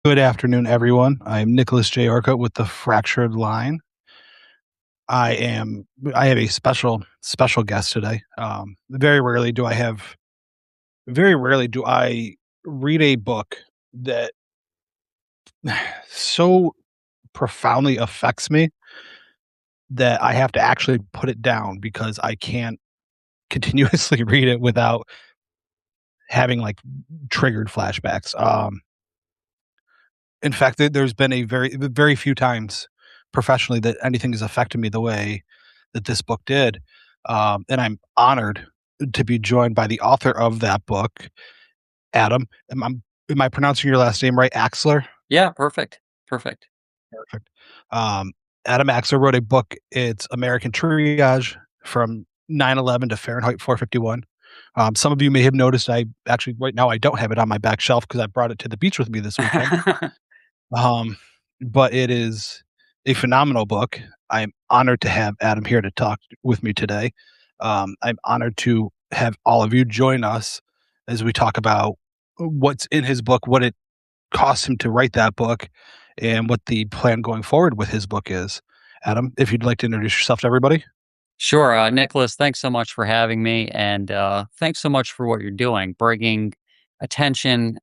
Good afternoon, everyone. I'm Nicholas J Orcutt with the Fractured Line. I am I have a special guest today. Very rarely do I read a book that so profoundly affects me that I have to actually put it down because I can't continuously read it without having like triggered flashbacks. In fact, there's been a very few times professionally that anything has affected me the way that this book did, and I'm honored to be joined by the author of that book, Adam. Am I pronouncing your last name right? Axler? Yeah, perfect. Perfect. Perfect. Um, Adam Axler wrote a book. It's American Triage from 9/11 to Fahrenheit 451. Some of you may have noticed I actually right now I don't have it on my back shelf because I brought it to the beach with me this weekend. Um, but it is a phenomenal book. I'm honored to have Adam here to talk with me today. I'm honored to have all of you join us as we talk about what's in his book, what it cost him to write that book, and what the plan going forward with his book is. Adam, if you'd like to introduce yourself to everybody. Sure. Nicholas, thanks so much for having me. And thanks so much for what you're doing, bringing attention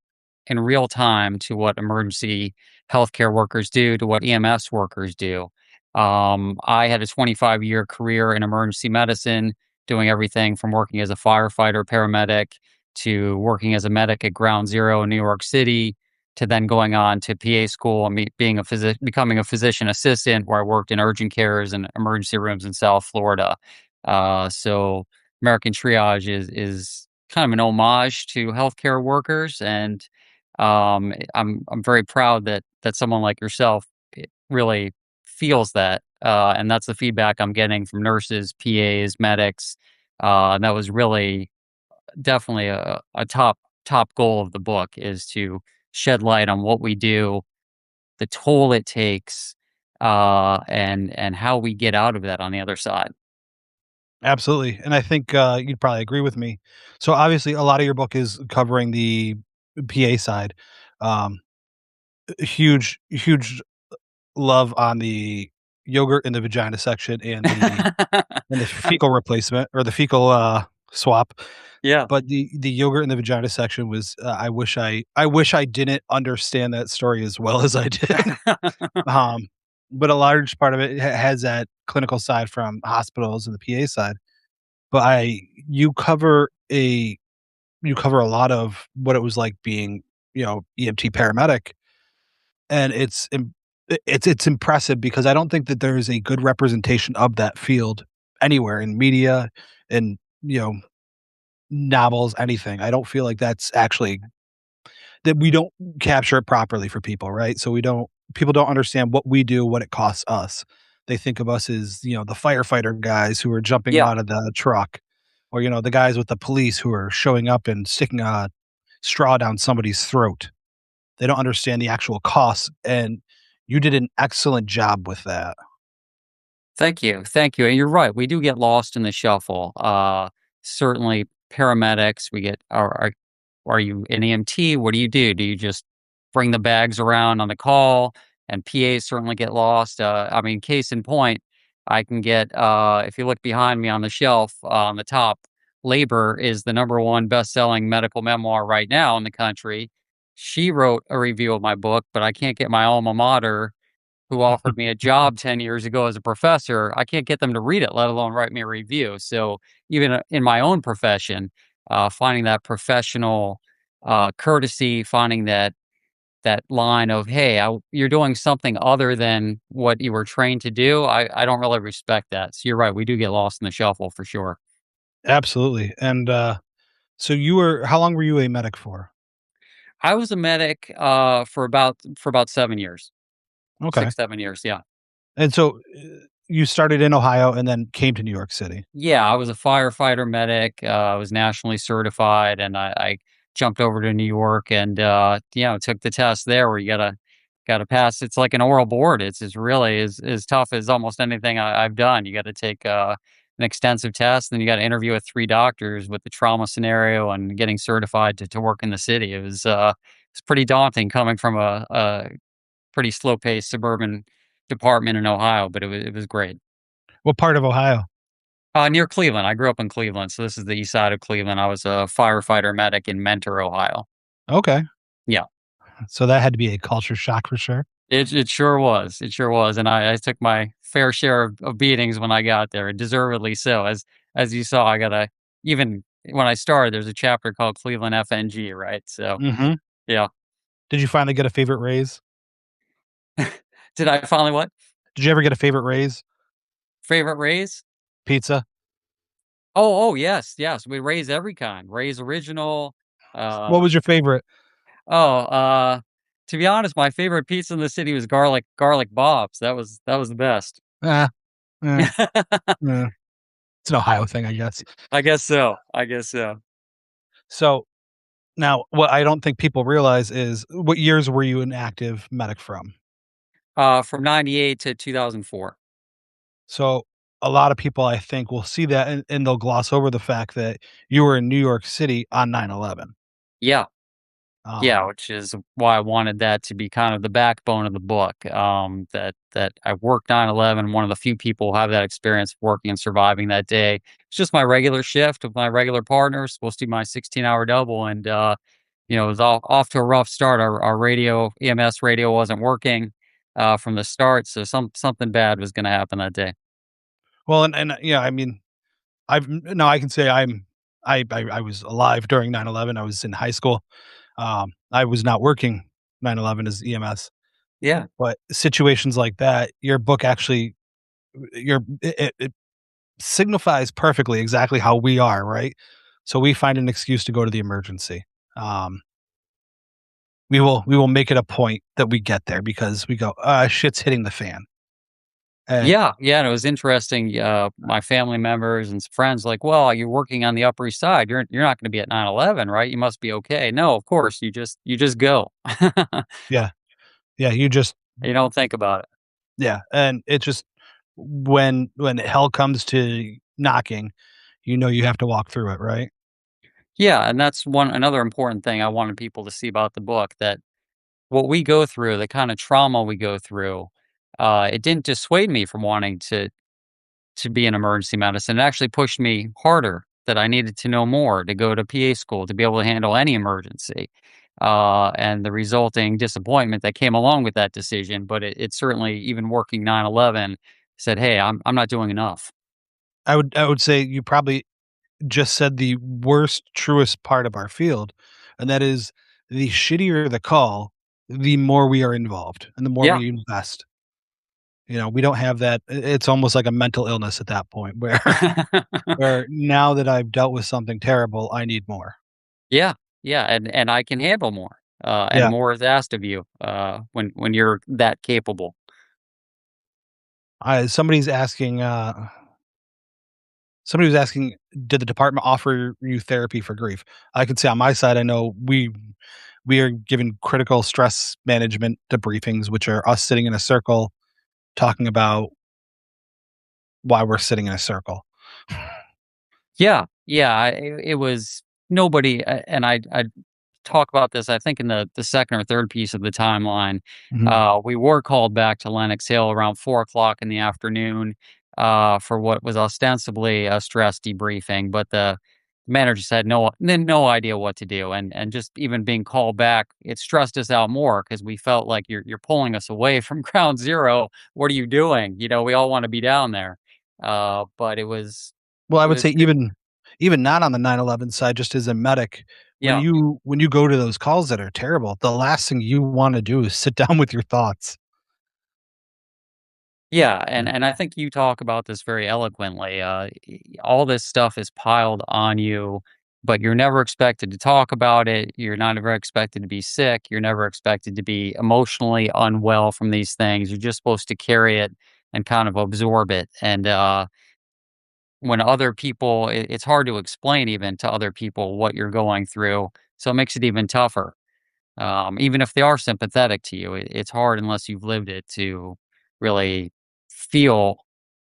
in real time to what emergency healthcare workers do, to what EMS workers do. I had a 25-year career in emergency medicine, doing everything from working as a firefighter, paramedic, to working as a medic at Ground Zero in New York City, to then going on to PA school and becoming a physician assistant, where I worked in urgent cares and emergency rooms in South Florida. So American Triage is kind of an homage to healthcare workers, and I'm very proud that someone like yourself really feels that, and that's the feedback I'm getting from nurses, PAs, medics. And that was really definitely a top goal of the book, is to shed light on what we do, the toll it takes, and how we get out of that on the other side. Absolutely, and I think you'd probably agree with me. So obviously, a lot of your book is covering the PA side. Um, huge love on the yogurt in the vagina section and the fecal replacement or the fecal, swap, Yeah. but the yogurt in the vagina section was, I wish I didn't understand that story as well as I did. Um, but a large part of it has that clinical side from hospitals and the PA side, but I you cover a lot of what it was like being, EMT paramedic, and it's impressive because I don't think that there is a good representation of that field anywhere in media and, novels, anything. I don't feel like that's actually that we don't capture it properly for people, right? So we don't people don't understand what we do, what it costs us. They think of us as, the firefighter guys who are jumping Yeah. out of the truck or, the guys with the police who are showing up and sticking a straw down somebody's throat. They don't understand the actual costs, and you did an excellent job with that. Thank you, thank you, and you're right, we do get lost in the shuffle. Certainly paramedics, we get are you an EMT? What do you do? Do you just bring the bags around on the call? And PAs certainly get lost. I mean, case in point, I can get, if you look behind me on the shelf, on the top, Labor is the number one best-selling medical memoir right now in the country. She wrote a review of my book, but I can't get my alma mater, who offered me a job 10 years ago as a professor. I can't get them to read it, let alone write me a review. So even in my own profession, finding that professional courtesy, finding that line of, hey, you're doing something other than what you were trained to do. I don't really respect that. So you're right. We do get lost in the shuffle for sure. Absolutely, and, so how long were you a medic for? I was a medic for about 7 years, Okay, 6, 7 years. Yeah. and so, you started in Ohio and then came to New York City. Yeah, I was a firefighter medic. I was nationally certified, and I jumped over to New York and took the test there, where you gotta pass. It's like an oral board. It's really as tough as almost anything I've done. You got to take an extensive test, then you got to interview with three doctors with the trauma scenario and getting certified to work in the city. It was it's pretty daunting coming from a pretty slow-paced suburban department in Ohio, but it was great. What part of Ohio? Near Cleveland. I grew up in Cleveland, so this is the east side of Cleveland. I was a firefighter medic in Mentor, Ohio. Okay. Yeah. So that had to be a culture shock for sure. It sure was. It sure was, and I took my fair share of beatings when I got there, deservedly so. As you saw, I got a even when I started, there's a chapter called Cleveland FNG, right? So, Mhm. yeah. Did you finally get a favorite raise? Did I finally what? Did you ever get a favorite raise? Favorite raise? Pizza? Oh, yes, yes. We raise every kind. Raise original. What Uh, was your favorite? oh, to be honest, my favorite pizza in the city was garlic Bob's. That was the best. Ah, eh, eh. It's an Ohio thing, I guess. I guess so. I guess so. So, now what I don't think people realize is what years were you an active medic from? From '98 to 2004. So, a lot of people, I think, will see that and they'll gloss over the fact that you were in New York City on 9/11. Yeah. Yeah, Um, which is why I wanted that to be kind of the backbone of the book. That I worked 9/11, one of the few people who have that experience working and surviving that day. It's just my regular shift with my regular partner, supposed to be my 16-hour double, and it was all off to a rough start. Our radio, EMS radio, wasn't working from the start, so something bad was going to happen that day. well, and yeah, I mean, now I can say I was alive during 9/11. I was in high school. I was not working 9/11 as EMS, Yeah, but situations like that, your book actually it signifies perfectly exactly how we are, right? So we find an excuse to go to the emergency. Um, we will make it a point that we get there because we go, shit's hitting the fan. And yeah, yeah, and it was interesting, my family members and friends like, "Well, you're working on the Upper East Side, you're not gonna be at 9/11, right? You must be okay." No, of course, you just go. yeah, yeah, you just You don't think about it. yeah, and it just when hell comes to knocking, you know you have to walk through it, right? Yeah, and that's another important thing I wanted people to see about the book, that what we go through, the kinda trauma we go through, it didn't dissuade me from wanting to be in emergency medicine. It actually pushed me harder that I needed to know more to go to PA school to be able to handle any emergency. And the resulting disappointment that came along with that decision. But it certainly, even working 9/11, said, hey, I'm not doing enough. I would say you probably just said the worst, truest part of our field, and that is the shittier the call, the more we are involved and the more Yeah. we invest. You know, we don't have that. It's almost like a mental illness at that point where where now that I've dealt with something terrible, I need more. Yeah. Yeah. And I can handle more. And Yeah. more is asked of you when you're that capable. Somebody's asking. Somebody was asking, did the department offer you therapy for grief? I can say on my side, I know we are given critical stress management debriefings, which are us sitting in a circle talking about why we're sitting in a circle. Yeah. Yeah. It was nobody. And I talk about this, I think, in the second or third piece of the timeline. Mhm. We were called back to Lenox Hill around 4 o'clock in the afternoon for what was ostensibly a stress debriefing, but the managers had no idea what to do, and just even being called back, it stressed us out more because we felt like you're pulling us away from ground zero. What are you doing? We all want to be down there, but it was Well, I it would was say good. even not on the 9/11 side, just as a medic, Yeah. when you go to those calls that are terrible, the last thing you wanna do is sit down with your thoughts. Yeah, Yeah. and I think you talk about this very eloquently. All this stuff is piled on you, but you're never expected to talk about it. You're not ever expected to be sick. You're never expected to be emotionally unwell from these things. You're just supposed to carry it and kind of absorb it. And when other people, it's hard to explain even to other people what you're going through. So it makes it even tougher. Even if they are sympathetic to you, it's hard unless you've lived it to really feel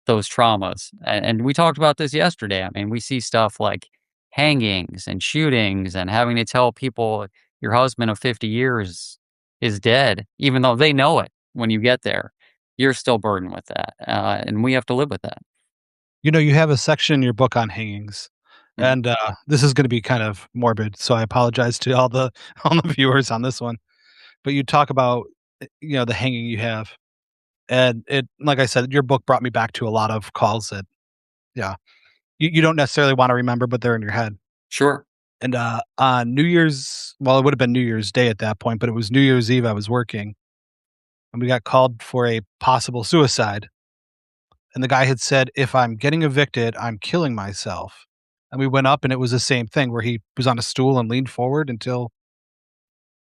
those traumas. And we talked about this yesterday. I mean, we see stuff like hangings and shootings and having to tell people your husband of 50 years is dead, even though they know it when you get there. You're still burdened with that, and we have to live with that. You know, you have a section in your book on hangings, Mhm. and, this is gonna be kind of morbid, so I apologize to all the all the viewers on this one, but you talk about, you know, the hanging you have, and it like I said, your book brought me back to a lot of calls that yeah, you don't necessarily wanna remember, but they're in your head, Sure. and, on New Year's well, it would've been New Year's Day at that point, but it was New Year's Eve, I was working, and we got called for a possible suicide. And the guy had said, "If I'm getting evicted, I'm killing myself." And we went up and it was the same thing where he was on a stool and leaned forward until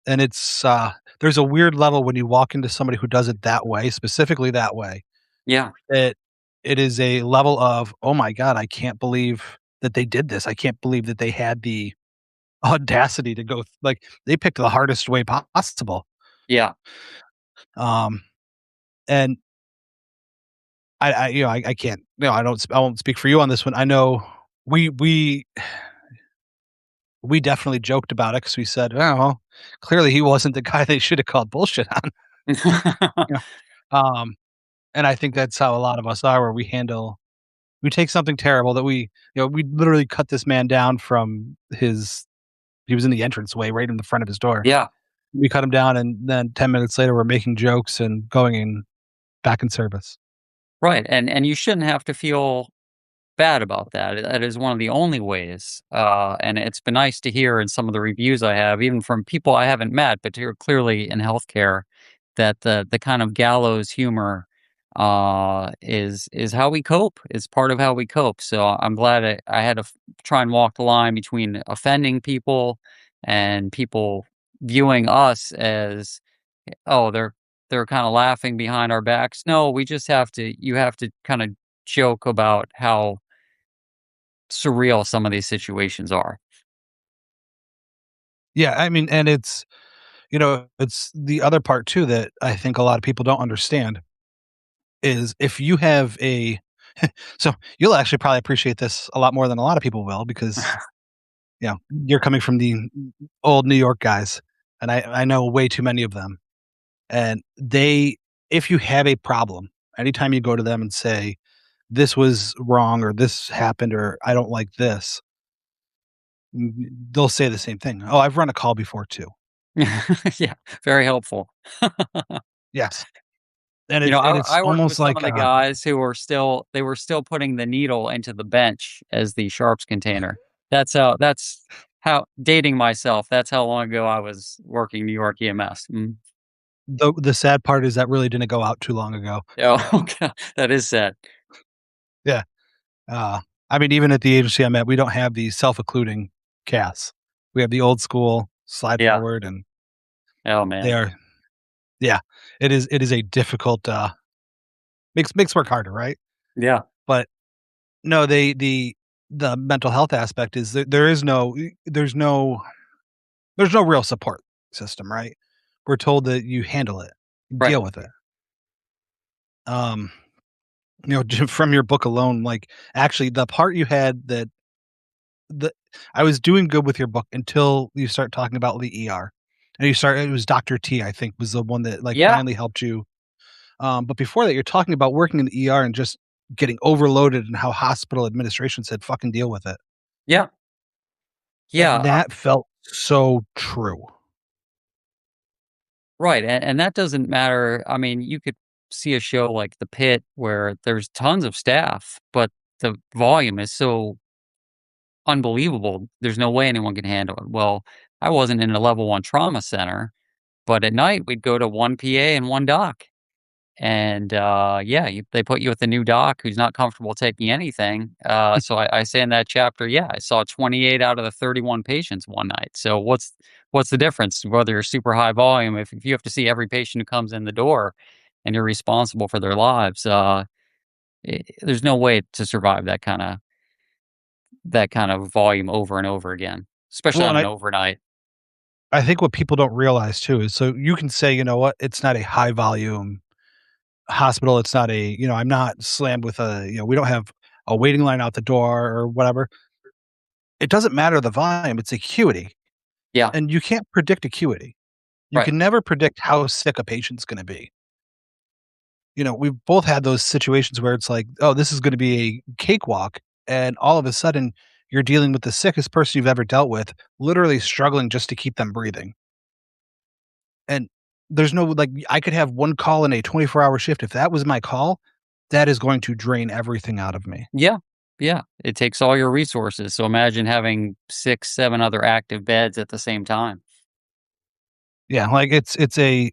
and it's, there's a weird level when you walk into somebody who does it that way, specifically that way. Yeah. It it is a level of, "Oh my god, I can't believe that they did this. I can't believe that they had the audacity to go like, they picked the hardest way possible." Yeah. Um, and you know, I can't, no, I won't speak for you on this one. I know we we definitely joked about it because we said, "Oh, well, clearly he wasn't the guy they should have called bullshit on." Yeah. Um, and I think that's how a lot of us are, where we take something terrible that we literally cut this man down from his he was in the entranceway right in the front of his door. Yeah. We cut him down, and then 10 minutes later, we're making jokes and going in back in service. Right, and you shouldn't have to feel bad about that. That is one of the only ways, and it's been nice to hear in some of the reviews I have, even from people I haven't met, but you're clearly in healthcare, that the kind of gallows humor is how we cope. Is part of how we cope. So I'm glad I had to try and walk the line between offending people and people viewing us as, oh, they're kind of laughing behind our backs. No, we just have to. You have to kind of joke about how surreal some of these situations are. Yeah, I mean, and it's you know, it's the other part too that I think a lot of people don't understand is if you have a so you'll actually probably appreciate this a lot more than a lot of people will because, you know, you're coming from the old New York guys, and I know way too many of them, and they if you have a problem, anytime you go to them and say, "This was wrong," or "This happened," or "I don't like this," they'll say the same thing. "Oh, I've run a call before too." Yeah, very helpful. Yes, and You know, it's I worked with almost some of like, the guys who were still they were still putting the needle into the bench as the sharps container. That's how dating myself, that's how long ago I was working New York EMS. Mm. the sad part is that really didn't go out too long ago. Oh, okay. That is sad. Yeah. Uh, I mean, even at the agency I'm at, we don't have the self-occluding casts. We have the old school slide Yeah. forward, and Oh, they man. are yeah, it is a difficult, makes work harder, right? Yeah. But no, they the mental health aspect is there is no there's no real support system, right? We're told that you handle it, Right. deal with it. Um, you know, from your book alone, like, actually, the part you had that the I was doing good with your book until you start talking about the ER. And it was Dr. T, I think, was the one that, like, Yeah. finally helped you. But before that, you're talking about working in the ER and just getting overloaded and how hospital administration said, "Fucking deal with it." Yeah. And Yeah. that felt so true. Right, and that doesn't matter. I mean, you could see a show like The Pit where there's tons of staff, but the volume is so unbelievable. There's no way anyone can handle it. Well, I wasn't in a level 1 trauma center, but at night we'd go to 1 PA and 1 doc. And, yeah, they put you with a new doc who's not comfortable taking anything. So I say in that chapter, yeah, I saw 28 out of the 31 patients one night. So what's the difference whether you're super high volume if you have to see every patient who comes in the door and you're responsible for their lives? There's no way to survive that kind of volume over and over again, especially Well, on and an overnight. I think what people don't realize too is so you can say, you know what, it's not a high volume hospital. It's not a, you know, I'm not slammed with a, you know, we don't have a waiting line out the door or whatever. It doesn't matter the volume, it's acuity. Yeah. and you can't predict acuity. You Right. can never predict how sick a patient's gonna be. We've both had those situations where it's like, "Oh, this is gonna be a cakewalk," and all of a sudden, you're dealing with the sickest person you've ever dealt with, literally struggling just to keep them breathing. And there's no like, I could have 1 call in a 24-hour shift. If that was my call, that is going to drain everything out of me. Yeah. Yeah. It takes all your resources. So imagine having 6, 7 other active beds at the same time. Yeah, like, it's the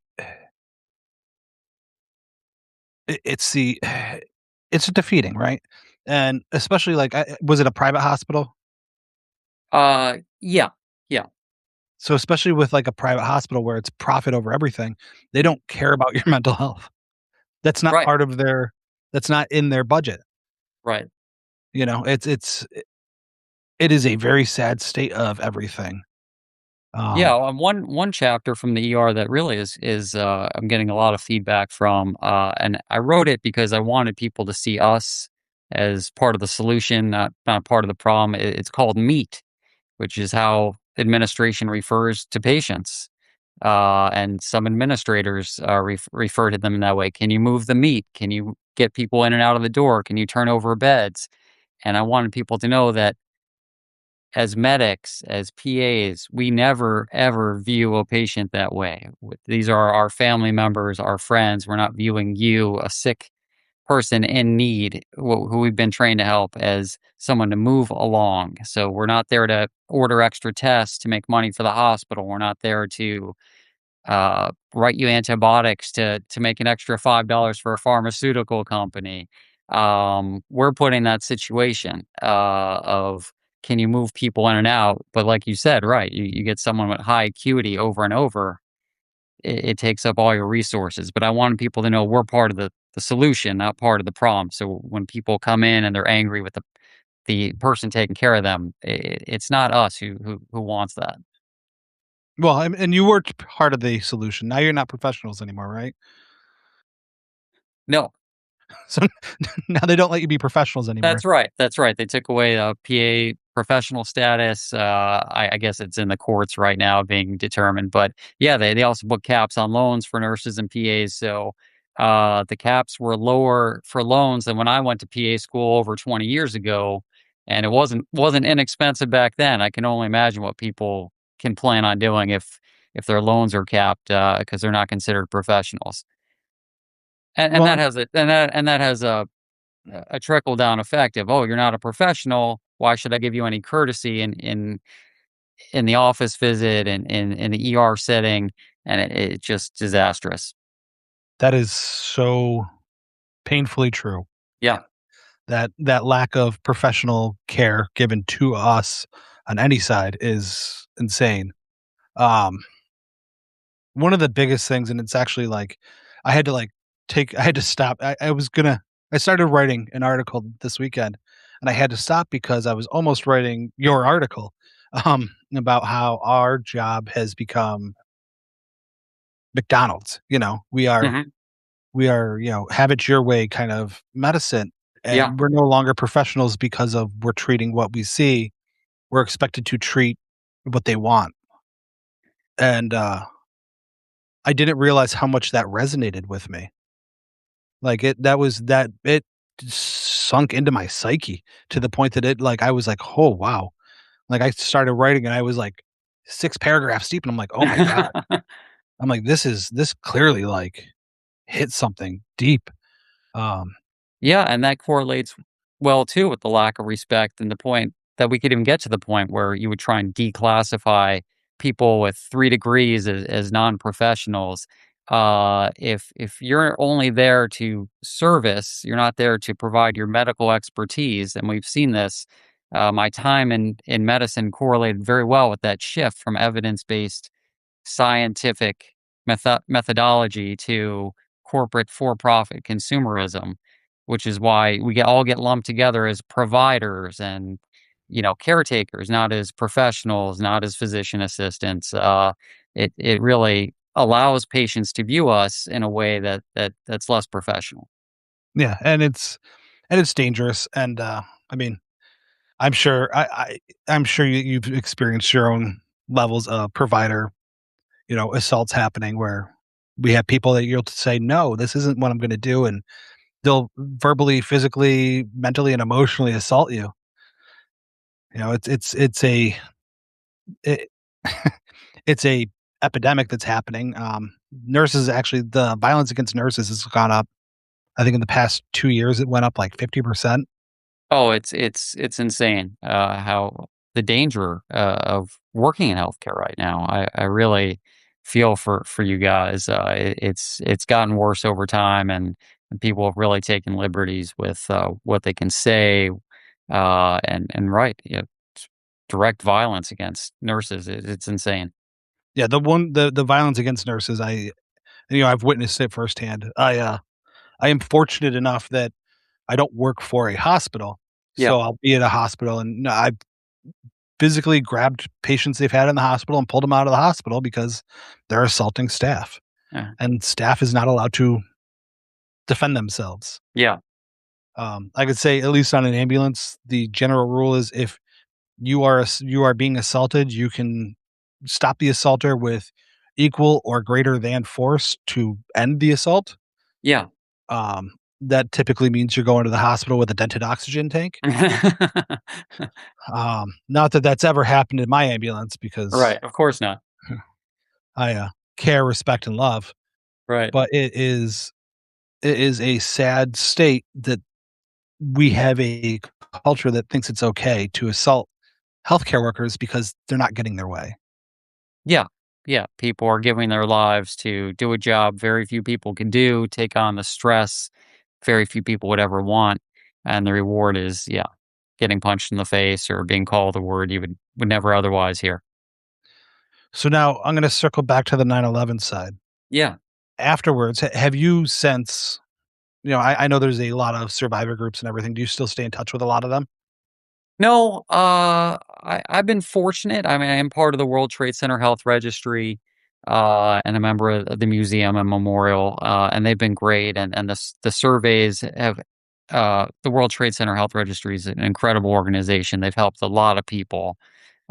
it's defeating, right? And especially, like, was it a private hospital? Yeah. Yeah. So, especially with, like, a private hospital where it's profit over everything, they Mhm. don't care about your mental health. That's not Right. part of their that's not in their budget, Right. it is a very sad state of everything. Yeah, Um, one chapter from the ER that really is I'm getting a lot of feedback from, and I wrote it because I wanted people to see us as part of the solution, not part of the problem. It's called MEET, which is how administration refers to patients, and some administrators refer to them in that way. Can you move the meat? Can you get people in and out of the door? Can you turn over beds? And I wanted people to know that as medics, as PAs, we never ever view a patient that way. These are our family members, our friends. We're not viewing you, a sick person in need, who we've been trained to help, as someone to move along. So we're not there to order extra tests to make money for the hospital. We're not there to write you antibiotics to make an extra $5 for a pharmaceutical company. We're put in that situation of can you move people in and out? But like you said, right, you get someone with high acuity over and over, it takes up all your resources. But I wanted people to know we're part of the solution, not part of the problem. So when people come in and they're angry with the person taking care of them, it's not us who wants that. well, and you were part of the solution. Now you're not professionals anymore, right? No, So now they don't let you be professionals anymore. that's right, that's right. They took away, PA professional status, I guess it's in the courts right now being determined, but, yeah, they also put caps on loans for nurses and PAs, so, the caps were lower for loans than when I went to PA school over 20 years ago, and it wasn't inexpensive back then. I can only imagine what people can plan on doing if their loans are capped, because 'cause they're not considered professionals. And Well, that has that has a trickle down effect of, "Oh, you're not a professional. Why should I give you any courtesy in the office visit and in the ER setting?" And it's just disastrous. that is so painfully true. Yeah. That lack of professional care given to us on any side is insane. Um, One of the biggest things, and it's actually like I had to like I had to stop. I started writing an article this weekend and I had to stop because I was almost writing your article about how our job has become McDonald's. Mhm. Have it your way kind of medicine. Yeah. And we're no longer professionals because of we're treating what we see. We're expected to treat what they want. And I didn't realize how much that resonated with me. Like, it sunk into my psyche to the point that I was like, "Oh, wow." Like, I started writing and I was, like, 6 paragraphs deep, and I'm like, "Oh my god." I'm like, this clearly, like, hit something deep." Um, Yeah, and that correlates well too with the lack of respect and the point that we could even get to the point where you would try and declassify people with 3 degrees as non-professionals. If you're only there to service, you're not there to provide your medical expertise, and we've seen this. My time in medicine correlated very well with that shift from evidence-based scientific methodology to corporate for-profit consumerism, which is why all get lumped together as providers and caretakers, not as professionals, not as physician assistants. It really allows patients to view us in a way that's less professional. yeah, and it's dangerous, and, I mean, I'm sure I'm sure you've experienced your own levels of provider, assaults happening where we have people that you'll say, no, this isn't what I'm going to do. And they'll verbally, physically, mentally, and emotionally assault you. It's it, it's a epidemic that's happening. Nurses actually, the violence against nurses has gone up. I think in the past 2 years, it went up like 50%. Oh, it's insane, how the danger, of working in healthcare right now. I really feel for you guys. It's gotten worse over time, and people have really taken liberties with, what they can say, and right, yeah, direct violence against nurses. It's insane. Yeah, the violence against nurses, I've witnessed it firsthand. I am fortunate enough that I don't work for a hospital, Yeah, so I'll be at a hospital, and I physically grabbed patients they've had in the hospital and pulled them out of the hospital because they're assaulting staff, yeah, and staff is not allowed to defend themselves. yeah, I could say at least on an ambulance, the general rule is if you are being assaulted, you can stop the assaulter with equal or greater than force to end the assault. yeah. That typically means you're going to the hospital with a dented oxygen tank. Not that that's ever happened in my ambulance because Right, of course not. I care, respect, and love. Right. But it is a sad state that we have a culture that thinks it's okay to assault healthcare workers because they're not getting their way. Yeah. Yeah. People are giving their lives to do a job very few people can do, take on the stress very few people would ever want. And the reward is, yeah, getting punched in the face or being called a word you would never otherwise hear. So now I'm going to circle back to the 9/11 side. Yeah. Afterwards, have you since, I know there's a lot of survivor groups and everything. Do you still stay in touch with a lot of them? No, I've been fortunate. I mean, I am part of the World Trade Center Health Registry, and a member of the museum and memorial, and they've been great. And the surveys have, the World Trade Center Health Registry is an incredible organization. They've helped a lot of people,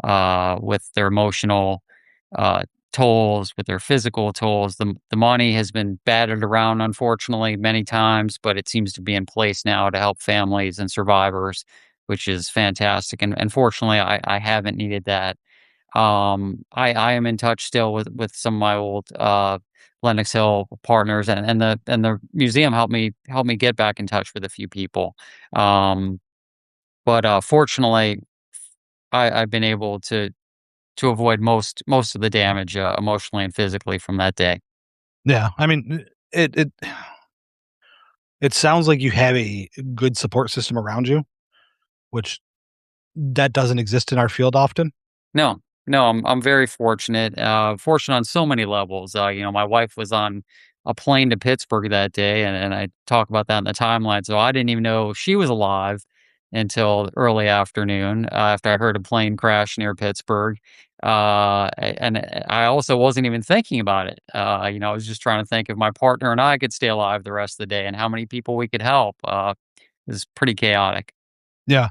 with their emotional, uh, tolls, with their physical tolls. The money has been battered around, unfortunately, many times, but it seems to be in place now to help families and survivors, which is fantastic. And fortunately, I haven't needed that. I am in touch still with some of my old, Lenox Hill partners, and the museum helped me get back in touch with a few people. Um, but fortunately, I've been able to avoid most of the damage, emotionally and physically from that day. Yeah, I mean, it sounds like you have a good support system around you, which that doesn't exist in our field often. No, no, I'm very fortunate, fortunate on so many levels. My wife was on a plane to Pittsburgh that day, and I talk about that in the timeline. So I didn't even know she was alive until early afternoon, after I heard a plane crash near Pittsburgh. And I also wasn't even thinking about it. I was just trying to think if my partner and I could stay alive the rest of the day and how many people we could help. It was pretty chaotic. Yeah,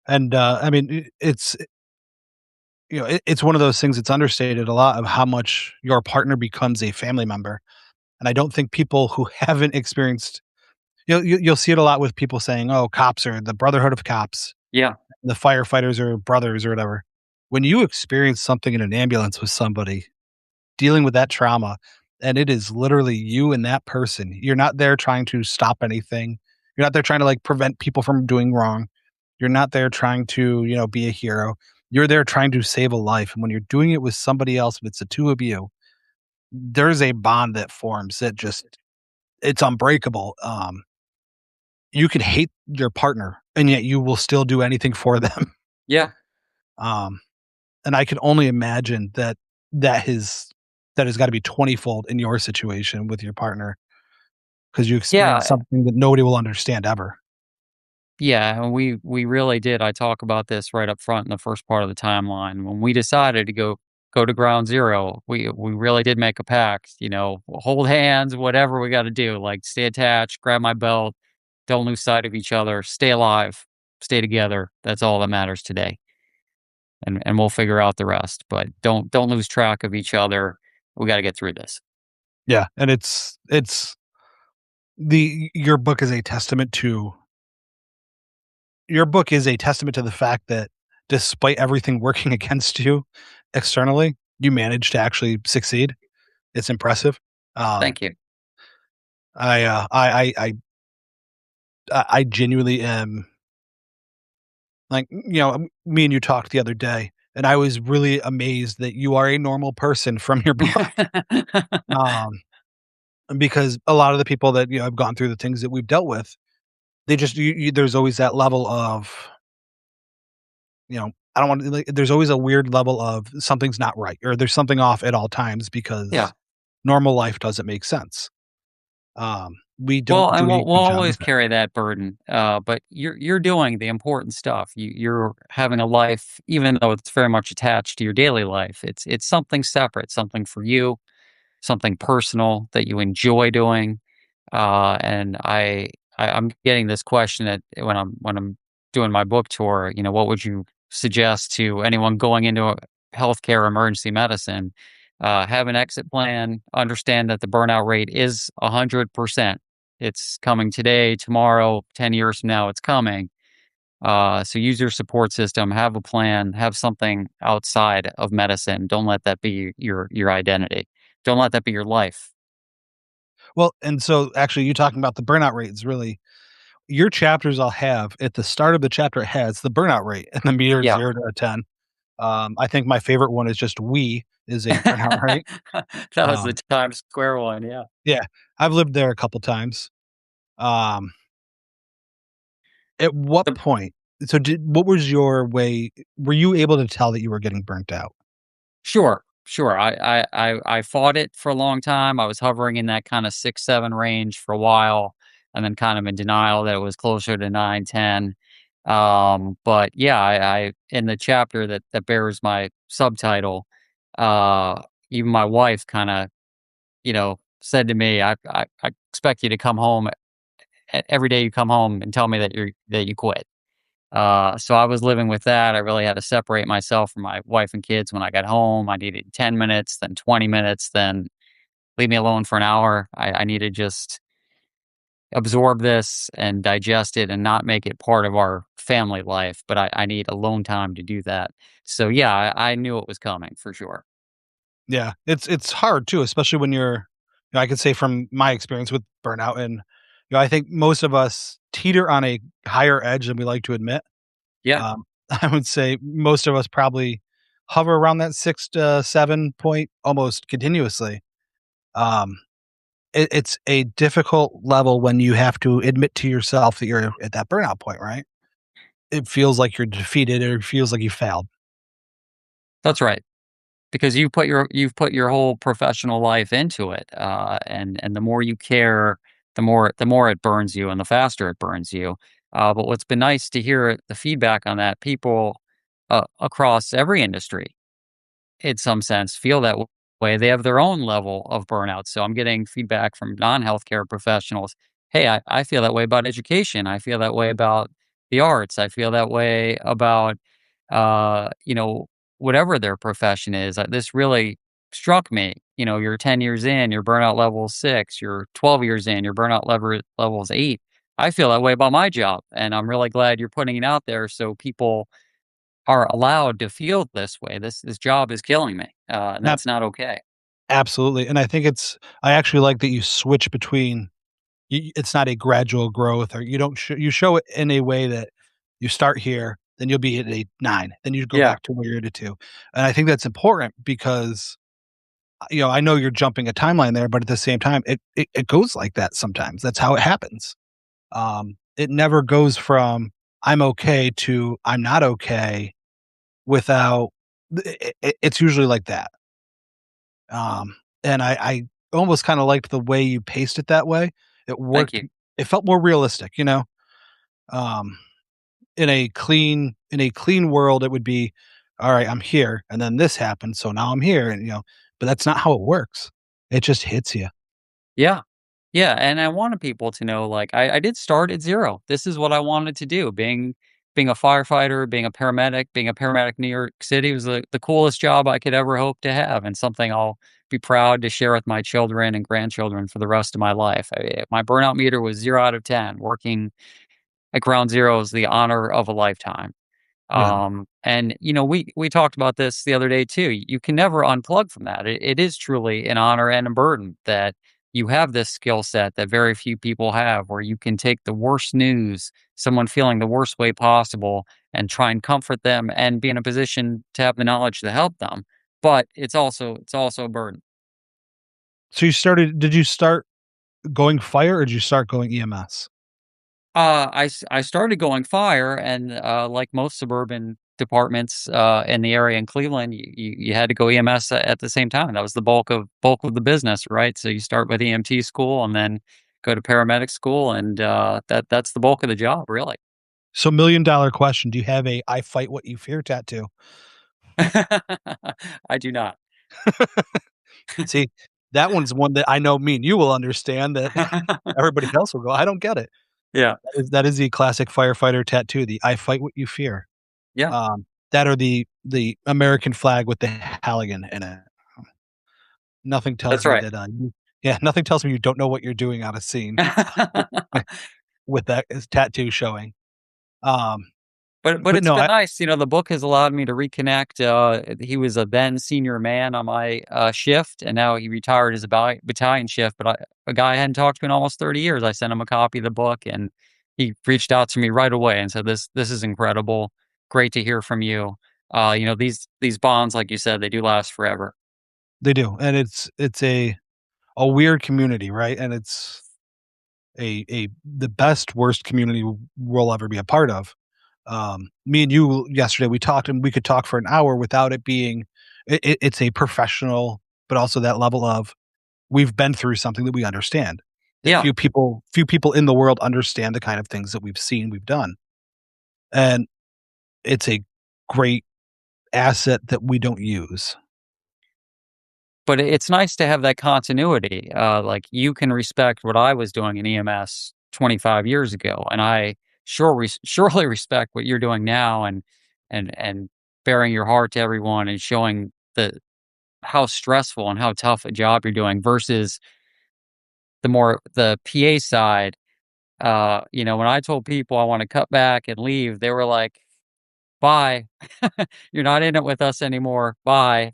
and I mean, it's one of those things that's understated a lot of how much your partner becomes a family member, and I don't think people who haven't experienced, you'll see it a lot with people saying, "Oh, cops are the brotherhood of cops, Yeah, the firefighters are brothers," or whatever. When you experience something in an ambulance with somebody dealing with that trauma, and it is literally you and that person. You're not there trying to stop anything. You're not there trying to like prevent people from doing wrong. You're not there trying to, be a hero. You're there trying to save a life. And when you're doing it with somebody else, and it's the two of you, there's a bond that forms that just it's unbreakable. You can hate your partner and yet you will still do anything for them. yeah, Um, and I can only imagine that has that has got to be 20-fold in your situation with your partner because you experienced yeah. something that nobody will understand ever. Yeah, and we really did. I talk about this right up front in the first part of the timeline. When we decided to go to ground zero, we really did make a pact, hold hands, whatever we got to do, like stay attached, grab my belt, don't lose sight of each other, stay alive, stay together. That's all that matters today. and we'll figure out the rest. But don't lose track of each other. We got to get through this. Yeah, and it's the your book is a testament to your book is a testament to the fact that despite everything working against you externally, you managed to actually succeed. It's impressive. Um, Thank you. I, uh, I, I, I genuinely am like, me and you talked the other day, and I was really amazed that you are a normal person from your book. Um, because a lot of the people that have gone through the things that we've dealt with, they just there's always that level of I don't want to like, there's always a weird level of something's not right or there's something off at all times Yeah. because normal life doesn't make sense. We don't Well, and do a we'll good job always with that. carry that burden, but you're doing the important stuff. You're having a life, even though it's very much attached to your daily life. It's something separate, something for you, something personal that you enjoy doing. And I'm getting this question at when I'm doing my book tour. You know, what would you suggest to anyone going into a healthcare emergency medicine? Have an exit plan. Understand that the burnout rate is 100%. It's coming today, tomorrow, 10 years from now. It's coming. So use your support system. Have a plan. Have something outside of medicine. Don't let that be your identity. Don't let that be your life. Well, and so actually, you talking about the burnout rate is really your chapters. I'll have at the start of the chapter, it has the burnout rate and the meter Yeah. 0 to 10. I think my favorite one is just we is a burnout rate. That was the Um, Times Square one, yeah. yeah, I've lived there a couple times. Um, at what The point? So, what was your way? Were you able to tell that you were getting burnt out? Sure, sure, I fought it for a long time. I was hovering in that kinda 6, 7 range for a while, and then kind of in denial that it was closer to 9, 10. But yeah, I in the chapter that bears my subtitle, even my wife kinda, said to me, I expect you to come home every day you come home and tell me that you quit." So I was living with that. I really had to separate myself from my wife and kids when I got home. I needed 10 minutes, then 20 minutes, then leave me alone for an hour. I need to just absorb this and digest it and not make it part of our family life. But I need alone time to do that. So yeah, I knew it was coming for sure. Yeah, it's hard too, especially when I could say from my experience with burnout, and I think most of us teeter on a higher edge than we like to admit. Yeah, Um, I would say most of us probably hover around that 6 to 7 point almost continuously. Um, it's a difficult level when you have to admit to yourself that you're at that burnout point, right? It feels like you're defeated or it feels like you failed. that's right. Because you've put your whole professional life into it, and the more you care, the more it burns you, and the faster it burns you. But what's been nice to hear the feedback on that, people across every industry in some sense feel that way. They have their own level of burnout. So I'm getting feedback from non-healthcare professionals. Hey, I feel that way about education. I feel that way about the arts. I feel that way about, uh, you know, whatever their profession is. This really struck me. You're 10 years in, your burnout level is 6. You're 12 years in, your burnout level is 8. I feel that way about my job. And I'm really glad you're putting it out there so people are allowed to feel this way. This job is killing me, and Ab that's not okay. Absolutely, and I actually like that you switch between it's not a gradual growth or you don't you show it in a way that you start here, then you'll be at a 9, then you go Yeah, back to where you're at a 2, and I think that's important because, I know you're jumping a timeline there, but at the same time, it goes like that sometimes. That's how it happens. It never goes from I'm okay to I'm not okay without it's usually like that. And I almost kinda liked the way you paced it that way. It thank worked you. it felt more realistic, you know? Um, in a clean world, it would be, "Alright, I'm here, and then this happened, so now I'm here," and, but that's not how it works. It just hits you. Yeah, yeah, and I wanted people to know, like, I did start at 0. This is what I wanted to do, being being a firefighter, being a paramedic in New York City was the coolest job I could ever hope to have, and something I'll be proud to share with my children and grandchildren for the rest of my life. My burnout meter was 0 out of 10. Working at ground zero is the honor of a lifetime. Yeah. And we talked about this the other day too. You can never unplug from that. It is truly an honor and a burden that you have this skill set that very few people have, where you can take the worst news, someone feeling the worst way possible, and try and comfort them and be in a position to have the knowledge to help them. But it's also a burden. So did you start going fire or did you start going EMS? I started going fire, and like most suburban departments in the area in Cleveland, you had to go EMS at the same time. That was the bulk of the business, right? So you start with EMT school and then go to paramedic school, and that's the bulk of the job, really. So $1,000,000 question, do you have a "I fight what you fear" tattoo? I do not. See, that one's one that I know me and you will understand that everybody else will go, "I don't get it." Yeah, That is the classic firefighter tattoo, the "I fight what you fear." yeah, That or the American flag with the Halligan in it. Nothing tells that's me right. that, you yeah, nothing tells me you don't know what you're doing on a scene with that tattoo showing. Um, But but it's no, been I nice, the book has allowed me to reconnect. He was a then senior man on my, shift, and now he retired as a battalion shift, but a guy I hadn't talked to in almost 30 years. I sent him a copy of the book, and he reached out to me right away and said, "This is incredible. Great to hear from you." These bonds, like you said, they do last forever. they do, and it's a weird community, right? And it's a the best worst community we'll ever be a part of. Me and you yesterday, we talked and we could talk for an hour without it being it's a professional, but also that level of we've been through something that we understand. That Yeah, few people in the world understand the kind of things that we've seen, we've done. And it's a great asset that we don't use. but it's nice to have that continuity. Like, you can respect what I was doing in EMS 25 years ago, and I surely respect what you're doing now, and bearing your heart to everyone and showing the how stressful and how tough a job you're doing versus the PA side. When I told people I want to cut back and leave, they were like, "Bye. You're not in it with us anymore. Bye."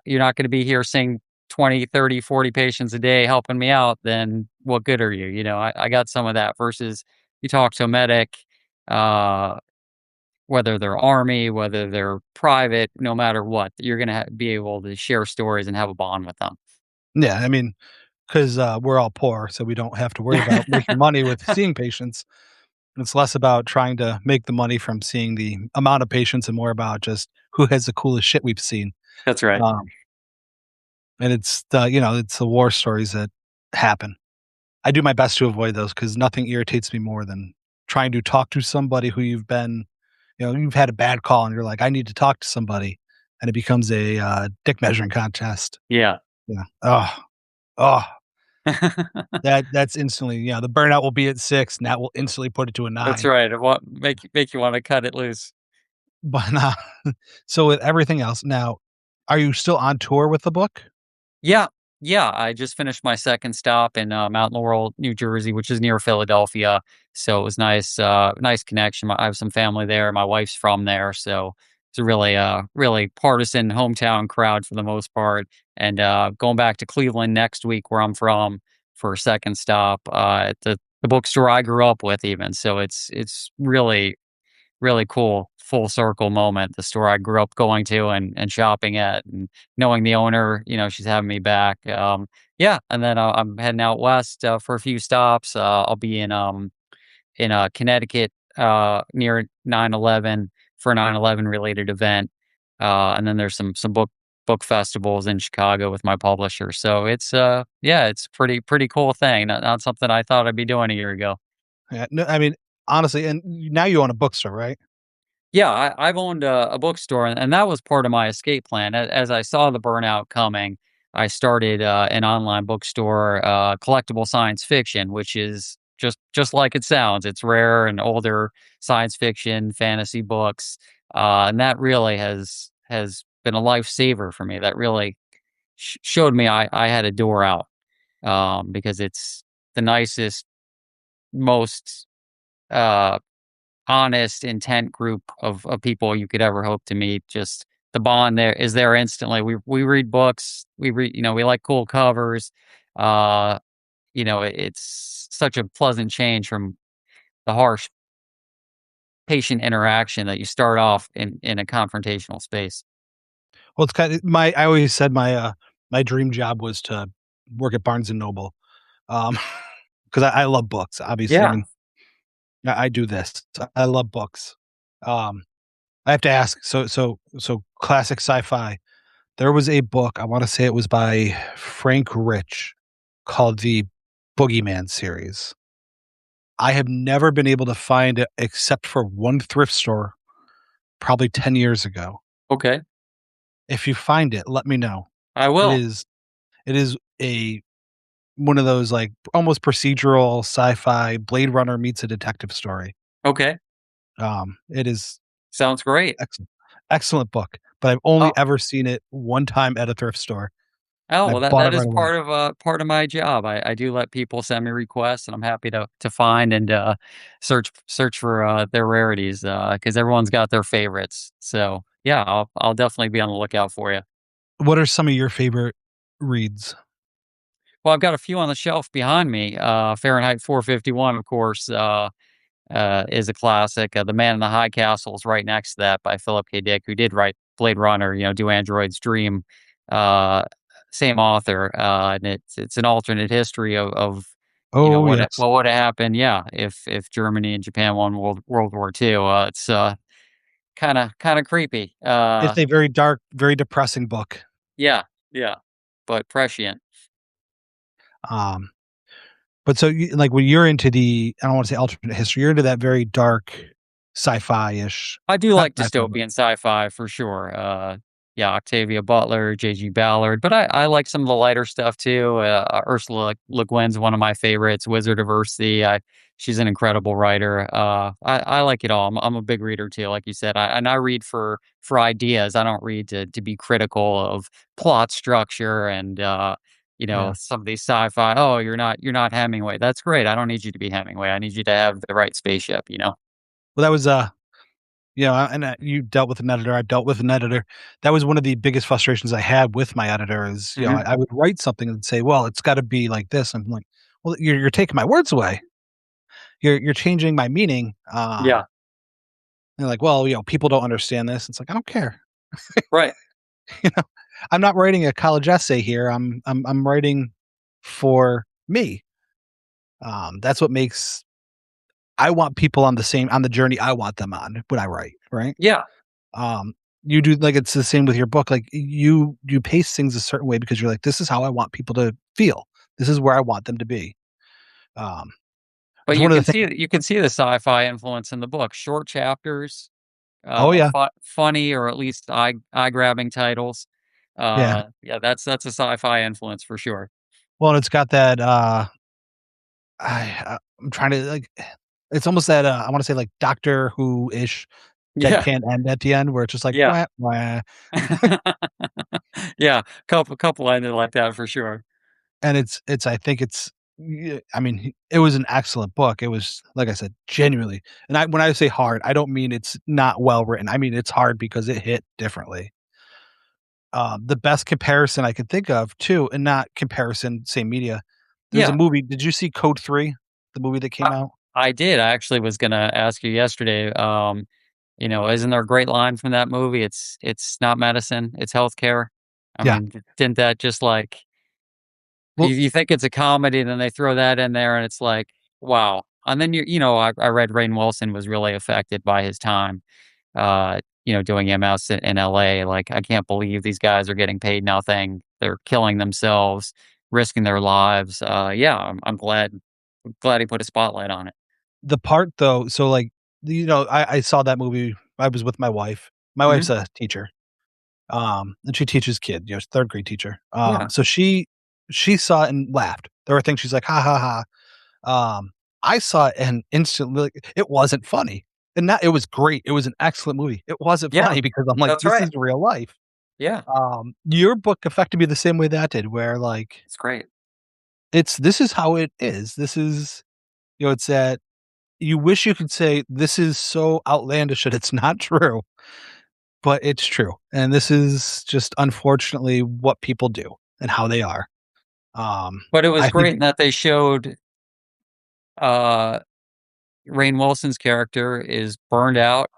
You're not gonna be here seeing 20, 30, 40 patients a day helping me out, then what good are you? I got some of that versus you talk to a medic, uh, whether they're Army, whether they're private, no matter what, you're gonna be able to share stories and have a bond with them. Yeah, I mean, 'cause, we're all poor, so we don't have to worry about making money with seeing patients. It's less about trying to make the money from seeing the amount of patients and more about just who has the coolest shit we've seen. That's right. Um, and it's the war stories that happen. I do my best to avoid those because nothing irritates me more than trying to talk to somebody who you've had a bad call and you're like, "I need to talk to somebody," and it becomes a, dick measuring contest. Yeah. Yeah. Oh, oh, that's instantly the burnout will be at 6, and that will instantly put it to a That's 9. right. What make you wanna cut it loose. But, so with everything else now, are you still on tour with the book? Yeah, yeah, I just finished my second stop in, Mount Laurel, New Jersey, which is near Philadelphia, so it was nice, nice connection. I have some family there, my wife's from there, so it's a really partisan hometown crowd for the most part, and, going back to Cleveland next week, where I'm from, for a second stop, at the bookstore I grew up with even, so it's really cool full circle moment, the store I grew up going to and shopping at, and knowing the owner, she's having me back. Yeah, and then I'm heading out west for a few stops. I'll be in Connecticut near 9/11 for a 9/11 related event, and then there's some book festivals in Chicago with my publisher. So yeah, it's pretty cool thing. Not something I thought I'd be doing a year ago. Yeah, no, I mean, honestly, and now you own a bookstore, right? Yeah, I've owned a bookstore, and that was part of my escape plan. As I saw the burnout coming, I started an online bookstore, collectible science fiction, which is just like it sounds. It's rare and older science fiction, fantasy books, and that really has been a lifesaver for me. That really showed me I had a door out, because it's the nicest, most uh, honest, intent group of people you could ever hope to meet. Just the bond there is there instantly. We read books. We read, we like cool covers. Uh, it's such a pleasant change from the harsh patient interaction that you start off in a confrontational space. Well, it's kind of my I always said my dream job was to work at Barnes& and Noble, um, 'cause I love books, obviously, I Yeah. mean, I do this. I love books. Um, I have to ask, so classic sci-fi, there was a book, I wanna say it was by Frank Rich, called the Boogeyman series. I have never been able to find it except for one thrift store, probably 10 years ago. Okay. If you find it, let me know. I It will. is it is a one of those, like, almost procedural sci-fi Blade Runner meets a detective story. Okay. It is Sounds great. excellent book, but I've only ever seen it one time at a thrift store, Oh, and I well, that bought it that is right away. part of my job. I do let people send me requests, and I'm happy to find and, search for, their rarities, because everyone's got their favorites. So, yeah, I'll definitely be on the lookout for you. What are some of your favorite reads? Well, I've got a few on the shelf behind me. Fahrenheit 451, of course, is a classic. The Man in the High Castle is right next to that by Philip K. Dick, who did write Blade Runner, Do Androids Dream? Uh, Same author, and it's an alternate history of Oh, yes. what would have happened, yeah, if Germany and Japan won World War II. It's kind of creepy. It's a very dark, very depressing book. Yeah, yeah, but prescient. Um, but so you like, when you're into I don't wanna say alternate history, you're into that very dark sci-fi-ish, I do not like sci-fi, but dystopian sci-fi for sure. Yeah, Octavia Butler, J.G. Ballard, but I like some of the lighter stuff too. Ursula Le Guin's one of my favorites. Wizard of Earthsea, she's an incredible writer. I like it all. I'm a big reader too, like you said. I read for ideas. I don't read to be critical of plot structure and yeah. some of these sci-fi. Oh, you're not Hemingway. That's great. I don't need you to be Hemingway. I need you to have the right spaceship. Well, that was, and, you dealt with an editor, I've dealt with an editor. That was one of the biggest frustrations I had with my editor is, Mhm. I would write something and say, "Well, it's gotta be like this." I'm like, "Well, you're taking my words away. You're changing my meaning." Yeah. They're like, "Well, people don't understand this." It's like, "I don't care." Right. You know? I'm not writing a college essay here. I'm writing for me. That's what makes I want people on the journey I want them on when I write, right? Yeah. Um, you do like it's the same with your book. Like you pace things a certain way because you're like, this is how I want people to feel. This is where I want them to be. Um, But it's one of the things. you can see the sci-fi influence in the book. Short chapters, Oh yeah, funny or at least eye-grabbing titles. yeah. Yeah, that's a sci-fi influence for sure. Well, and it's got that. I'm trying to like. It's almost that I want to say like Doctor Who ish Yeah, deadpan end at the end where it's just like yeah. wah, wah. Yeah, couple ended like that for sure. And it's I think it's I mean, it was an excellent book. It was, like I said, genuinely and when I say hard, I don't mean it's not well written. I mean, it's hard because it hit differently. The best comparison I could think of too, and not comparison, same media. There's a Yeah. movie. Did you see Code 3? The movie that came I out? I did. I actually was gonna ask you yesterday, isn't there a great line from that movie? It's not medicine, it's healthcare. I Yeah. mean, didn't that just like Well, you think it's a comedy, then they throw that in there, and it's like, wow. And then I read Rainn Wilson was really affected by his time, doing MS in LA. Like, I can't believe these guys are getting paid nothing. They're killing themselves, risking their lives. Yeah, I'm glad he put a spotlight on it. the part though, so like, I saw that movie. I was with my wife. My Mhm. wife's a teacher. And she teaches kids, third grade teacher. Yeah. So she saw it and laughed. There were things she's like, "Ha ha ha." I saw it and instantly like, it wasn't funny. And that it was great. It was an excellent movie. It wasn't Yeah, funny because I'm like, that's this right. is real life. Yeah, Your book affected me the same way that did, where like it's great. it's this is how it is. This is it's that you wish you could say this is so outlandish that it's not true, but it's true. And this is just unfortunately what people do and how they are. But it was I think great in that they showed, uh, Rainn Wilson's character is burned out,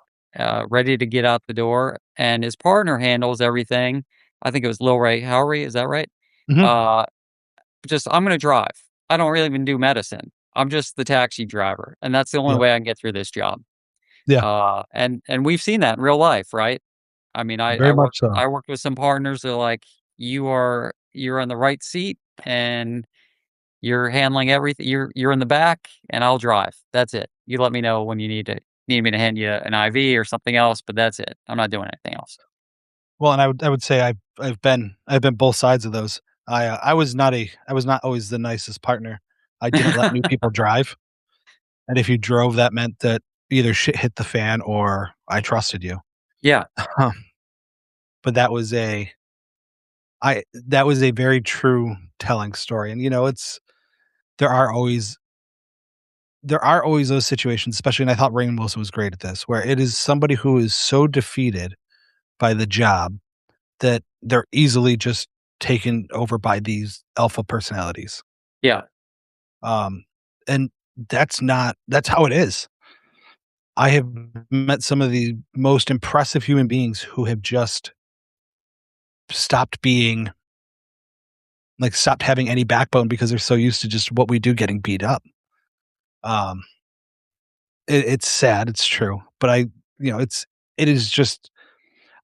ready to get out the door, and his partner handles everything. I think it was Lil Ray Howery, is that right? mhm, Uh, just, "I'm gonna drive. I don't really even do medicine. I'm just the taxi driver, and that's the only yeah, way I can get through this job." yeah, And we've seen that in real life, right? I mean, very much so. I worked with some partners that are like, you're on the right seat, and you're handling everything. You're in the back, and I'll drive. That's it. You let me know when you need me to hand you an IV or something else, but that's it. I'm not doing anything else. Well, and I would say I've been both sides of those. I was not always the nicest partner. I didn't let new people drive, and if you drove, that meant that either shit hit the fan or I trusted you. Yeah, But that was a very true telling story, and, there are always there are always those situations, especially and I thought Rainn Wilson was great at this, where it is somebody who is so defeated by the job that they're easily just taken over by these alpha personalities. yeah, Um, and that's how it is. I have met some of the most impressive human beings who have just stopped being stopped having any backbone because they're so used to just what we do getting beat up. Um, it's sad, it's true, but it is just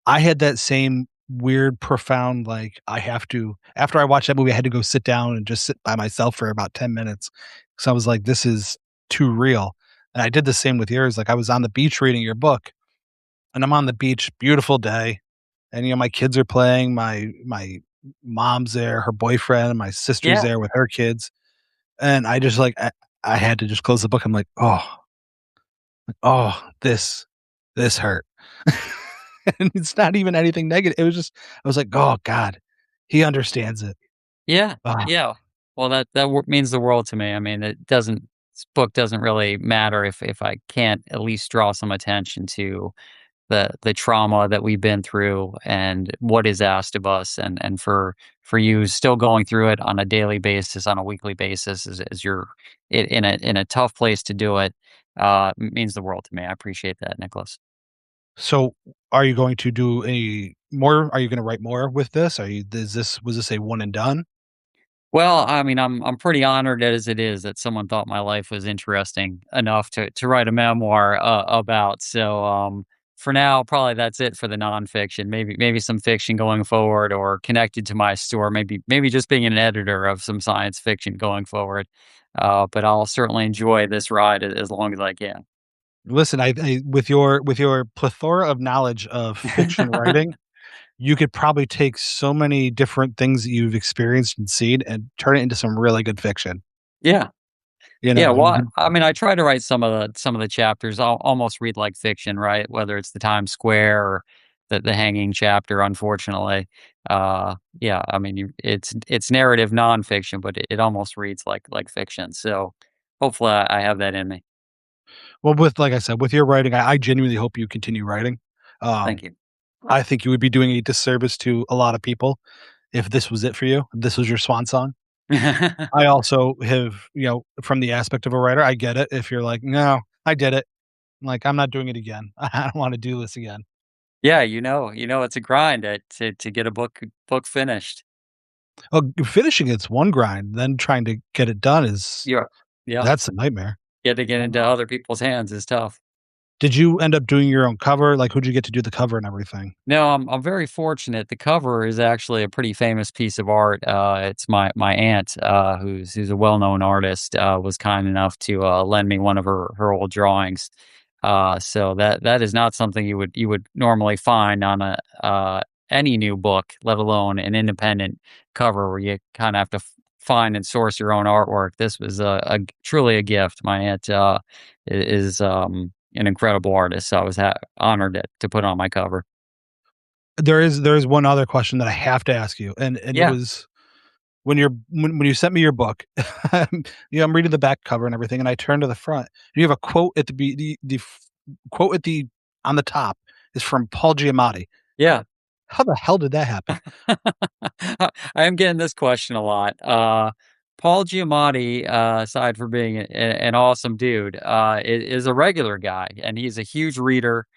I had that same weird, profound, like, I have to after I watched that movie, I had to go sit down and just sit by myself for about 10 minutes because I was like, "This is too real." And I did the same with yours, like, I was on the beach reading your book, and I'm on the beach, beautiful day, and, my kids are playing, my mom's there, her boyfriend, my sister's yeah, there with her kids, and I just, I had to just close the book, I'm like, oh, this hurt." And it's not even anything negative. It was just I was like, "Oh god, he understands it." yeah, Ah, yeah. Well, that means the world to me. I mean, this book doesn't really matter if I can't at least draw some attention to the trauma that we've been through and what is asked of us, and for you still going through it on a daily basis, on a weekly basis, as you're in a tough place to do it, means the world to me. I appreciate that, Nicholas. so are you going to do any more? Are you gonna write more with this? Are you was this a one and done? Well, I mean, I'm pretty honored as it is that someone thought my life was interesting enough to write a memoir about. So, for now, probably that's it for the nonfiction. Maybe some fiction going forward, or connected to my store. Maybe just being an editor of some science fiction going forward. But I'll certainly enjoy this ride as long as I can. Listen, I with your plethora of knowledge of fiction writing, you could probably take so many different things that you've experienced and seen and turn it into some really good fiction. Yeah. Yeah, You well, could I mean, I try to write some of the chapters. I'll almost read like fiction, right? Whether it's the Times Square or the hanging chapter, unfortunately. Yeah, I mean, it's narrative nonfiction, but it almost reads like fiction. So hopefully, I have that in me. well, with like I said, with your writing, I genuinely hope you continue writing. Um, Thank you. I think you would be doing a disservice to a lot of people if this was it for you, if this was your swan song. I also have, from the aspect of a writer, I get it if you're like, "No, I did it." Like, "I'm not doing it again. I don't wanna do this again." Yeah, it's a grind to get a book finished. Well, finishing it's one grind, then trying to get it done is Yeah, yeah. that's a nightmare. Get to get into Uh, other people's hands is tough. did you end up doing your own cover? Like, who'd you get to do the cover and everything? No, I'm very fortunate. The cover is actually a pretty famous piece of art. It's my aunt, who's a well-known artist, was kind enough to lend me one of her old drawings. So that is not something you would normally find on a any new book, let alone an independent cover where you kind of have to find and source your own artwork. This was truly a gift. My aunt is an incredible artist, so I was honored to put on my cover. There is one other question that I have to ask you, and it Yeah, was when you sent me your book, I'm reading the back cover and everything, and I turn to the front, and you have a quote at the quote at the on the top is from Paul Giamatti. yeah. How the hell did that happen? I am getting this question a lot. Paul Giamatti, aside from being an awesome dude, is a regular guy, and he's a huge reader.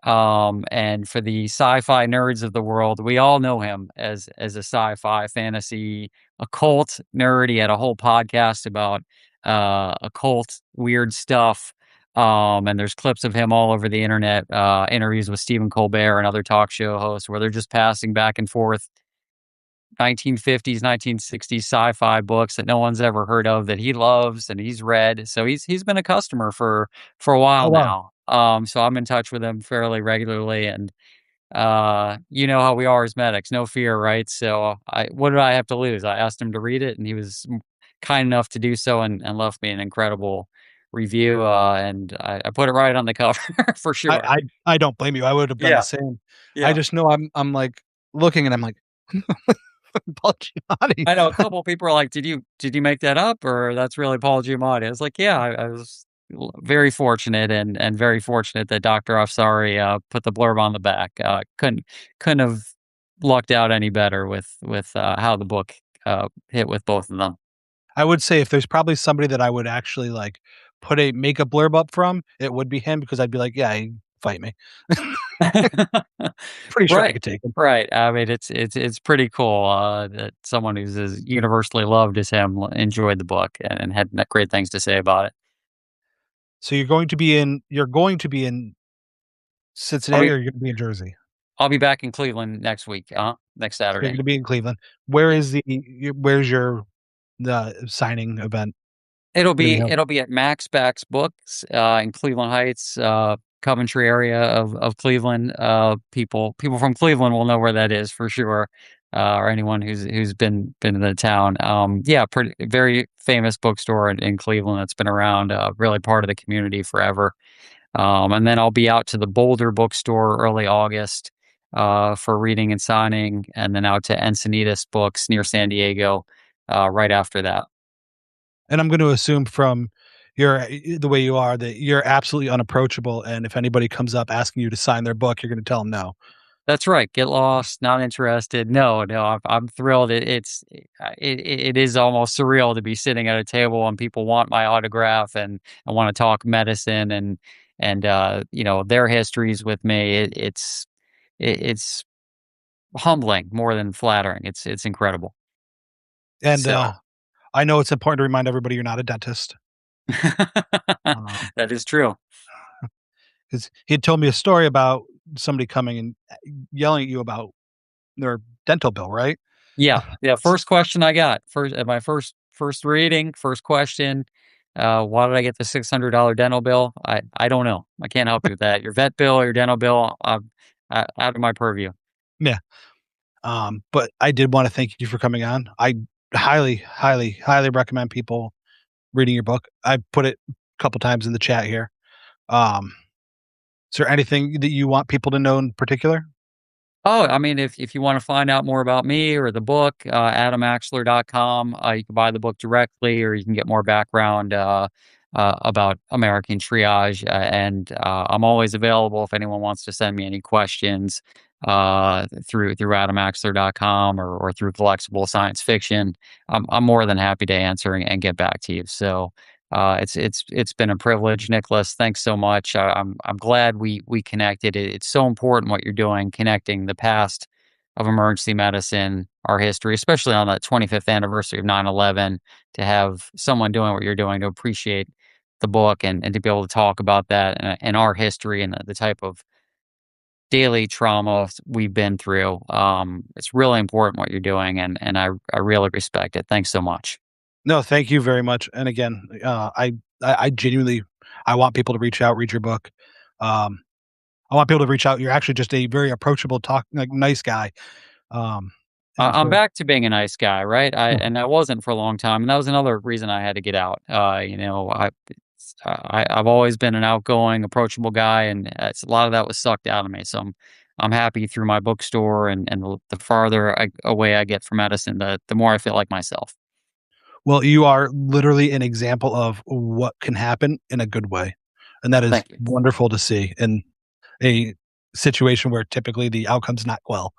And for the sci-fi nerds of the world, we all know him as a sci-fi fantasy occult nerd. He had a whole podcast about occult weird stuff. And there's clips of him all over the internet, interviews with Stephen Colbert and other talk show hosts where they're just passing back and forth 1950s, 1960s sci-fi books that no one's ever heard of that he loves and he's read. So he's been a customer for a Oh, while wow. now. So I'm in touch with him fairly regularly, and you know how we are as medics, no fear, right? So what did I have to lose? I asked him to read it, and he was kind enough to do so, and left me an incredible review. And I put it right on the cover for I sure. I I don't blame you, I would have done the Yeah, same. I yeah. just know I'm, like, looking and I'm like, Paul Giamatti. I know a couple people are like, "Did you make that up, or that's really Paul Giamatti?" I was like, "Yeah, I was very fortunate, and very fortunate that Dr. Afsari put the blurb on the back. Couldn't have lucked out any better with how the book hit with both of them." I would say if there's probably somebody that I would actually, like, make a blurb up from, it would be him because I'd be like, "Yeah, fight me." Pretty sure I Right, could take him. right. I mean, it's pretty cool that someone who's as universally loved as him enjoyed the book and had great things to say about it. So you're going to be in I'll Cincinnati be or you're gonna be in Jersey? I'll be back in Cleveland next week. Next So you're Saturday. gonna be in Cleveland. Where's your the signing event It'll gonna be be held? it'll be at Max Back's Books, in Cleveland Heights, Coventry area of Cleveland. People from Cleveland will know where that is for sure, or anyone who's been in the town. Yeah, pretty very famous bookstore in Cleveland that's been around, really part of the community forever. And then I'll be out to the Boulder bookstore early August, for reading and signing, and then out to Encinitas Books near San Diego, right after that. And I'm gonna assume from the way you are that you're absolutely unapproachable, and if anybody comes up asking you to sign their book, you're gonna tell them no. That's right. Get lost, not interested. No, no, I'm thrilled. It is almost surreal to be sitting at a table and people want my autograph and want to talk medicine and you know their histories with me. It's humbling more than flattering. It's incredible. And, So I know it's important to remind everybody you're not a dentist, um, that is true. 'cause he had told me a story about somebody coming and yelling at you about their dental bill, right? Yeah, yeah, first question I got, first at my first reading, first question, "Why did I get the $600 dental bill?" I don't know. I can't help you with that. Your vet bill, your dental bill, out of my purview. Yeah, but I did wanna thank you for coming on. I highly, highly, highly recommend people reading your book. I put it a couple times in the chat here. Um, is there anything that you want people to know in particular? Oh, I mean, if you wanna find out more about me or the book, adamaxler.com, you can buy the book directly, or you can get more background, about American Triage, and, I'm always available if anyone wants to send me any questions, through adamaxler.com or through Flexible Science Fiction. I'm more than happy to answer and get back to you. So, it's been a privilege, Nicholas. Thanks so much. I'm glad we connected. It's so important what you're doing, connecting the past of emergency medicine, our history, especially on the 25th anniversary of 9/11, to have someone doing what you're doing to appreciate the book and to be able to talk about that and our history and the type of daily trauma we've been through. It's really important what you're doing, and I really respect it. Thanks so much. No, thank you very much. And again, I genuinely I want people to reach out, read your book. Um, I want people to reach out. You're actually just a very approachable, nice guy. Um, And I'm for back to being a nice guy, right? mm, I wasn't for a long time, and that was another reason I had to get out. I've always been an outgoing, approachable guy, and a lot of that was sucked out of me. So I'm happy through my bookstore, and the farther away I get from medicine, the more I feel like myself. well, you are literally an example of what can happen in a good way, and that is Thank you. wonderful to see in a situation where typically the outcome's not well.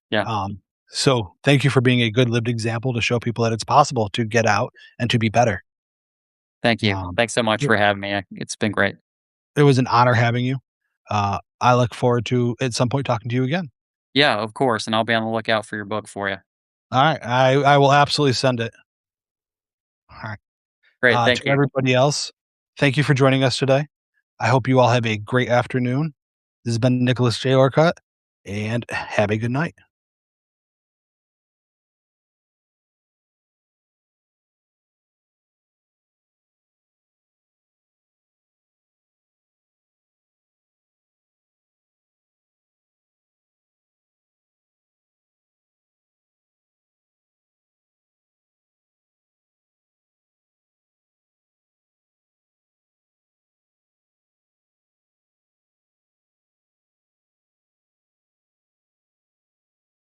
Yeah, Um, so thank you for being a good lived example to show people that it's possible to get out and to be better. thank you. Um, Thanks so much it for having me. It's been great. it was an honor having you. I look forward to at some point talking to you again. Yeah, of course, and I'll be on the lookout for your book for you. All right, I will absolutely send it. All right. Great, thank To you. everybody else, thank you for joining us today. I hope you all have a great afternoon. This has been Nicholas J Orcutt, and have a good night.